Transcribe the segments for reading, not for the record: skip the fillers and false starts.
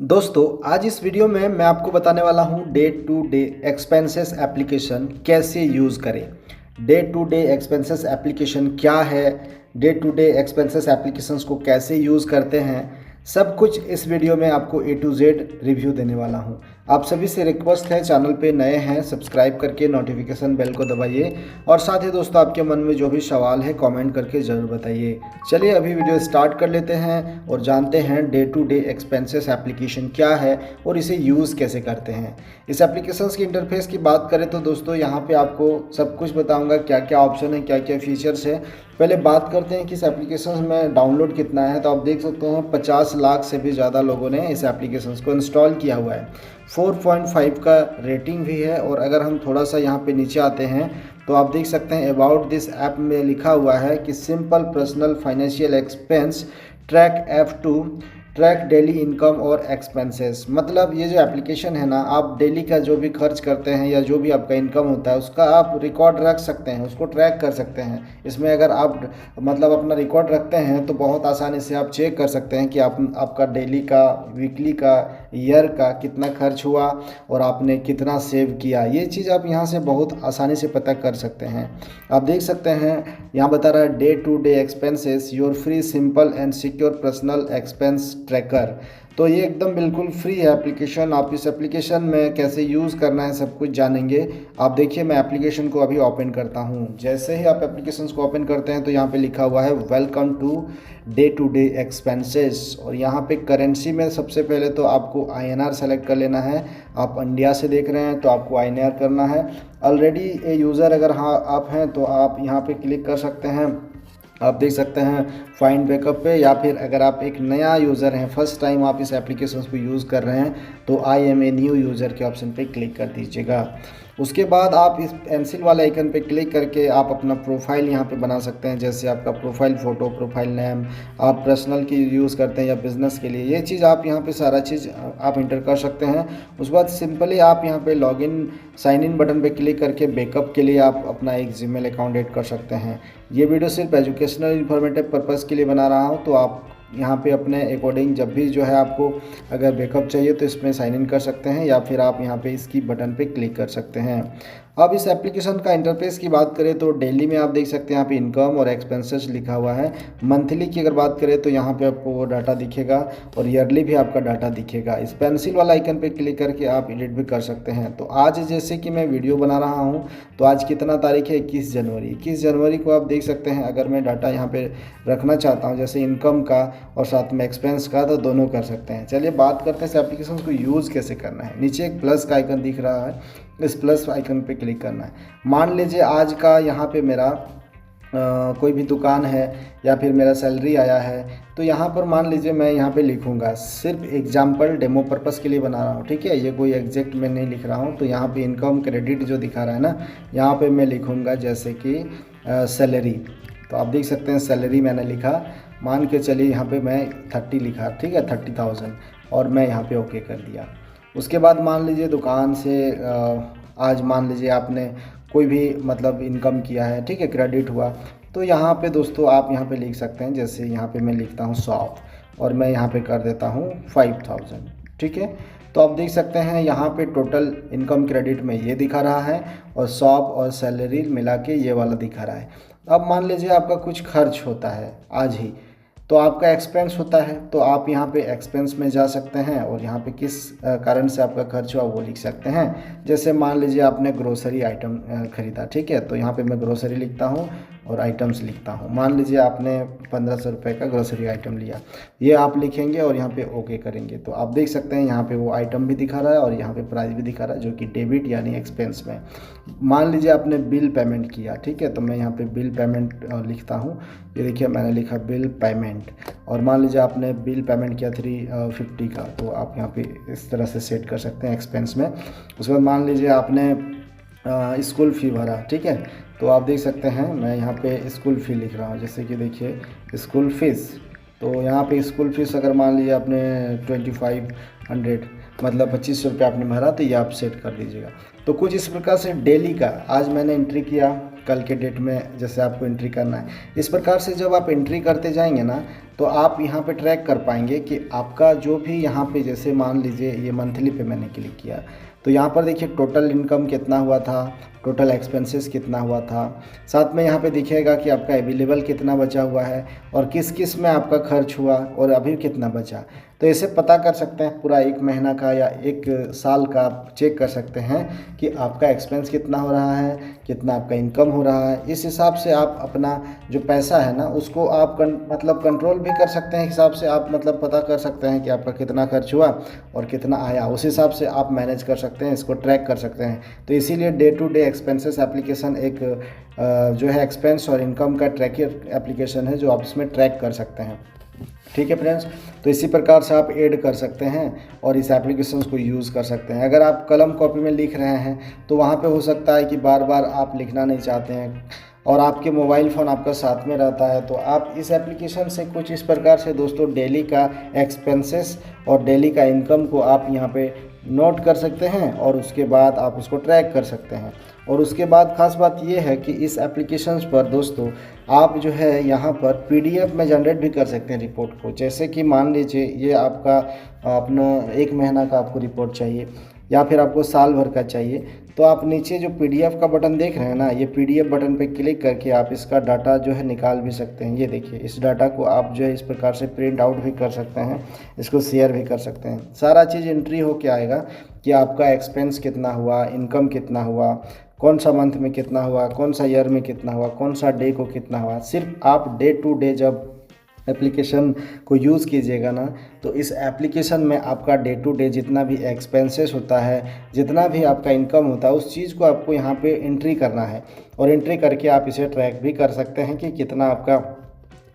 दोस्तों आज इस वीडियो में मैं आपको बताने वाला हूँ day to day expenses application कैसे यूज़ करें। Day to day expenses application क्या है, day to day expenses applications को कैसे यूज़ करते हैं, सब कुछ इस वीडियो में आपको ए टू जेड रिव्यू देने वाला हूँ। आप सभी से रिक्वेस्ट है, चैनल पे नए हैं सब्सक्राइब करके नोटिफिकेशन बेल को दबाइए और साथ ही दोस्तों आपके मन में जो भी सवाल है कमेंट करके ज़रूर बताइए। चलिए अभी वीडियो स्टार्ट कर लेते हैं और जानते हैं day to day expenses application क्या है और इसे यूज़ कैसे करते हैं। इस एप्लीकेशंस की इंटरफेस की बात करें तो दोस्तों यहाँ पे आपको सब कुछ बताऊंगा, क्या क्या ऑप्शन है, क्या क्या फीचर्स है। पहले बात करते हैं कि इस एप्लीकेशन में डाउनलोड कितना है। तो आप देख सकते हैं 50 लाख से भी ज़्यादा लोगों ने इस एप्लीकेशन को इंस्टॉल किया हुआ है। 4.5 का रेटिंग भी है। और अगर हम थोड़ा सा यहाँ पे नीचे आते हैं तो आप देख सकते हैं अबाउट दिस ऐप में लिखा हुआ है कि simple personal financial expense track F2 track daily income और एक्सपेंसेस। मतलब ये जो एप्लीकेशन है ना, आप डेली का जो भी खर्च करते हैं या जो भी आपका इनकम होता है उसका आप रिकॉर्ड रख सकते हैं, उसको ट्रैक कर सकते हैं। इसमें अगर आप मतलब अपना रिकॉर्ड रखते हैं तो बहुत आसानी से आप चेक कर सकते हैं कि आपका डेली का, वीकली का, ईयर का कितना खर्च हुआ और आपने कितना सेव किया। ये चीज़ आप यहाँ से बहुत आसानी से पता कर सकते हैं। आप देख सकते हैं यहाँ बता रहा है day to day expenses your free simple and secure personal expense tracker. तो ये एकदम बिल्कुल फ्री है एप्लीकेशन। आप इस एप्लीकेशन में कैसे यूज़ करना है सब कुछ जानेंगे। आप देखिए मैं एप्लीकेशन को अभी ओपन करता हूँ। जैसे ही आप एप्लीकेशन को ओपन करते हैं तो यहाँ पे लिखा हुआ है वेलकम टू डे एक्सपेंसेस। और यहाँ पे करेंसी में सबसे पहले तो आपको INR सेलेक्ट कर लेना है। आप इंडिया से देख रहे हैं तो आपको INR करना है। ऑलरेडी ए यूज़र अगर हाँ आप हैं तो आप यहाँ पे क्लिक कर सकते हैं। आप देख सकते हैं फाइंड बैकअप पे, या फिर अगर आप एक नया यूज़र हैं, फर्स्ट टाइम आप इस एप्लीकेशन को यूज़ कर रहे हैं तो I am a new user के ऑप्शन पे क्लिक कर दीजिएगा। उसके बाद आप इस पेंसिल वाले आइकन पे क्लिक करके आप अपना प्रोफाइल यहाँ पे बना सकते हैं। जैसे आपका प्रोफाइल फ़ोटो, प्रोफाइल नेम, आप पर्सनल की यूज़ करते हैं या बिज़नेस के लिए, ये चीज़ आप यहाँ पे सारा चीज़ आप इंटर कर सकते हैं। उसके बाद सिंपली आप यहाँ पे लॉगिन साइन इन बटन पे क्लिक करके बैकअप के लिए आप अपना एक जीमेल अकाउंट ऐड कर सकते हैं। ये वीडियो सिर्फ एजुकेशनल इन्फॉर्मेटिव पर्पज़ के लिए बना रहा हूँ, तो आप यहाँ पे अपने अकॉर्डिंग जब भी जो है आपको अगर बैकअप चाहिए तो इसमें साइन इन कर सकते हैं या फिर आप यहाँ पे इसकी बटन पे क्लिक कर सकते हैं। अब इस एप्लीकेशन का इंटरफेस की बात करें तो डेली में आप देख सकते हैं यहाँ पे इनकम और एक्सपेंसेस लिखा हुआ है। मंथली की अगर बात करें तो यहाँ पे आपको वो डाटा दिखेगा और ईयरली भी आपका डाटा दिखेगा। इस पेंसिल वाला आइकन पे क्लिक करके आप एडिट भी कर सकते हैं। तो आज जैसे कि मैं वीडियो बना रहा हूँ तो आज कितना तारीख है, 21 जनवरी। 21 जनवरी को आप देख सकते हैं अगर मैं डाटा यहाँ पे रखना चाहता हूँ जैसे इनकम का और साथ में एक्सपेंस का, तो दोनों कर सकते हैं। चलिए बात करते हैं इस एप्लीकेशन को यूज़ कैसे करना है। नीचे एक प्लस का आइकन दिख रहा है, इस प्लस आइकन पे क्लिक करना है। मान लीजिए आज का यहाँ पे मेरा कोई भी दुकान है या फिर मेरा सैलरी आया है, तो यहाँ पर मान लीजिए मैं यहाँ पे लिखूँगा, सिर्फ एग्जाम्पल डेमो पर्पस के लिए बना रहा हूँ, ठीक है, ये कोई एग्जैक्ट मैं नहीं लिख रहा हूँ। तो यहाँ पे इनकम क्रेडिट जो दिखा रहा है ना, यहाँ पे मैं लिखूँगा जैसे कि सैलरी। तो आप देख सकते हैं सैलरी मैंने लिखा, मान के चलिए यहाँ पे मैं 30 लिखा, ठीक है, 30,000, और मैं यहाँ पे ओके कर दिया। उसके बाद मान लीजिए दुकान से आज मान लीजिए आपने कोई भी मतलब इनकम किया है, ठीक है, क्रेडिट हुआ, तो यहाँ पे दोस्तों आप यहाँ पे लिख सकते हैं। जैसे यहाँ पे मैं लिखता हूँ शॉप और मैं यहाँ पे कर देता हूँ 5,000, ठीक है। तो आप देख सकते हैं यहाँ पे टोटल इनकम क्रेडिट में ये दिखा रहा है और शॉप और सैलरी मिला के ये वाला दिखा रहा है। अब मान लीजिए आपका कुछ खर्च होता है आज ही, तो आपका एक्सपेंस होता है, तो आप यहाँ पे एक्सपेंस में जा सकते हैं और यहाँ पे किस कारण से आपका खर्च हुआ वो लिख सकते हैं। जैसे मान लीजिए आपने ग्रोसरी आइटम ख़रीदा, ठीक है, तो यहाँ पे मैं ग्रोसरी लिखता हूँ और आइटम्स लिखता हूँ। मान लीजिए आपने 1500 रुपये का ग्रोसरी आइटम लिया, ये आप लिखेंगे और यहाँ पे ओके करेंगे। तो आप देख सकते हैं यहाँ पे वो आइटम भी दिखा रहा है और यहाँ पे प्राइस भी दिखा रहा है, जो कि डेबिट यानी एक्सपेंस में। मान लीजिए आपने बिल पेमेंट किया, ठीक है, तो मैं यहाँ पे बिल पेमेंट लिखता हूँ। ये देखिए मैंने लिखा बिल पेमेंट। और मान लीजिए आपने बिल पेमेंट किया 350 का, तो आप यहाँ पे इस तरह से सेट कर सकते हैं एक्सपेंस में। उसके बाद मान लीजिए आपने स्कूल फ़ी भरा, ठीक है, तो आप देख सकते हैं मैं यहाँ पे स्कूल फ़ी लिख रहा हूँ। जैसे कि देखिए स्कूल फीस, तो यहाँ पे स्कूल फीस अगर मान लीजिए आपने 2500 मतलब 2500 रुपये आपने भरा, तो ये आप सेट कर दीजिएगा। तो कुछ इस प्रकार से डेली का आज मैंने एंट्री किया, कल के डेट में जैसे आपको एंट्री करना है, इस प्रकार से जब आप एंट्री करते जाएंगे ना तो आप यहाँ पे ट्रैक कर पाएंगे कि आपका जो भी यहाँ पे, जैसे मान लीजिए ये मंथली पे मैंने क्लिक किया, तो यहाँ पर देखिए टोटल इनकम कितना हुआ था, टोटल एक्सपेंसेस कितना हुआ था, साथ में यहाँ पे दिखेगा कि आपका अवेलेबल कितना बचा हुआ है और किस किस में आपका खर्च हुआ और अभी कितना बचा। तो इसे पता कर सकते हैं पूरा 1 महीना का या 1 साल का आप चेक कर सकते हैं कि आपका एक्सपेंस कितना हो रहा है, कितना आपका इनकम हो रहा है। इस हिसाब से आप अपना जो पैसा है ना उसको आप मतलब कंट्रोल भी कर सकते हैं। हिसाब से आप मतलब पता कर सकते हैं कि आपका कितना खर्च हुआ और कितना आया, उस हिसाब से आप मैनेज कर सकते हैं, इसको ट्रैक कर सकते हैं। तो इसीलिए day to day expenses application एक जो है एक्सपेंस और इनकम का ट्रैकर एप्लीकेशन है जो आप इसमें ट्रैक कर सकते हैं। ठीक है फ्रेंड्स, तो इसी प्रकार से आप ऐड कर सकते हैं और इस एप्लीकेशन को यूज़ कर सकते हैं। अगर आप कलम कॉपी में लिख रहे हैं तो वहाँ पे हो सकता है कि बार बार आप लिखना नहीं चाहते हैं और आपके मोबाइल फ़ोन आपका साथ में रहता है, तो आप इस एप्लीकेशन से कुछ इस प्रकार से दोस्तों डेली का एक्सपेंसेस और डेली का इनकम को आप यहाँ पे नोट कर सकते हैं और उसके बाद आप उसको ट्रैक कर सकते हैं। और उसके बाद ख़ास बात ये है कि इस एप्लीकेशंस पर दोस्तों आप जो है यहाँ पर पीडीएफ में जनरेट भी कर सकते हैं रिपोर्ट को। जैसे कि मान लीजिए ये आपका अपना 1 महीना का आपको रिपोर्ट चाहिए या फिर आपको साल भर का चाहिए, तो आप नीचे जो पीडीएफ का बटन देख रहे हैं ना, ये पीडीएफ बटन पे क्लिक करके आप इसका डाटा जो है निकाल भी सकते हैं। ये देखिए, इस डाटा को आप जो है इस प्रकार से प्रिंट आउट भी कर सकते हैं, इसको शेयर भी कर सकते हैं। सारा चीज़ एंट्री हो के आएगा कि आपका एक्सपेंस कितना हुआ, इनकम कितना हुआ, कौन सा मंथ में कितना हुआ, कौन सा ईयर में कितना हुआ, कौन सा डे को कितना हुआ। सिर्फ आप डे टू डे जब एप्लीकेशन को यूज़ कीजिएगा ना, तो इस एप्लीकेशन में आपका डे टू डे जितना भी एक्सपेंसेस होता है, जितना भी आपका इनकम होता है, उस चीज़ को आपको यहाँ पे एंट्री करना है और एंट्री करके आप इसे ट्रैक भी कर सकते हैं कि कितना आपका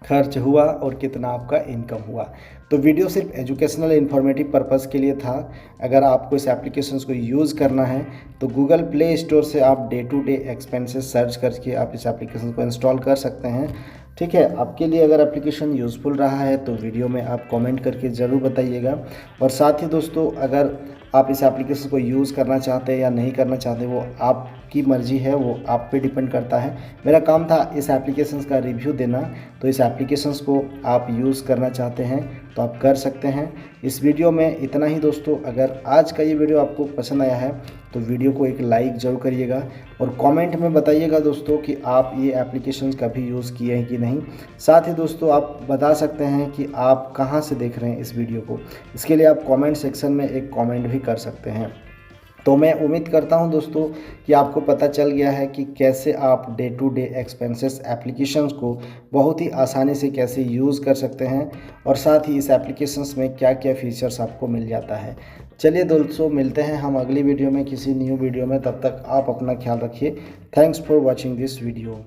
खर्च हुआ और कितना आपका इनकम हुआ। तो वीडियो सिर्फ एजुकेशनल इन्फॉर्मेटिव पर्पज़ के लिए था। अगर आपको इस एप्लीकेशन को यूज़ करना है तो गूगल प्ले स्टोर से आप day to day expenses search करके आप इस एप्लीकेशन को इंस्टॉल कर सकते हैं। ठीक है, आपके लिए अगर एप्लीकेशन यूज़फुल रहा है तो वीडियो में आप कमेंट करके ज़रूर बताइएगा। और साथ ही दोस्तों, अगर आप इस एप्लीकेशन को यूज़ करना चाहते हैं या नहीं करना चाहते, वो आपकी मर्ज़ी है, वो आप पे डिपेंड करता है। मेरा काम था इस एप्लीकेशन का रिव्यू देना, तो इस एप्लीकेशन को आप यूज़ करना चाहते हैं तो आप कर सकते हैं। इस वीडियो में इतना ही दोस्तों। अगर आज का ये वीडियो आपको पसंद आया है तो वीडियो को एक लाइक ज़रूर करिएगा और कमेंट में बताइएगा दोस्तों कि आप ये एप्लीकेशन कभी यूज़ किए हैं कि नहीं। साथ ही दोस्तों, आप बता सकते हैं कि आप कहाँ से देख रहे हैं इस वीडियो को। इसके लिए आप कमेंट सेक्शन में एक कमेंट भी कर सकते हैं। तो मैं उम्मीद करता हूं दोस्तों कि आपको पता चल गया है कि कैसे आप day to day expenses applications को बहुत ही आसानी से कैसे यूज़ कर सकते हैं और साथ ही इस एप्लीकेशंस में क्या क्या फीचर्स आपको मिल जाता है। चलिए दोस्तों, मिलते हैं हम अगली वीडियो में किसी न्यू वीडियो में। तब तक आप अपना ख्याल रखिए। Thanks for watching this video.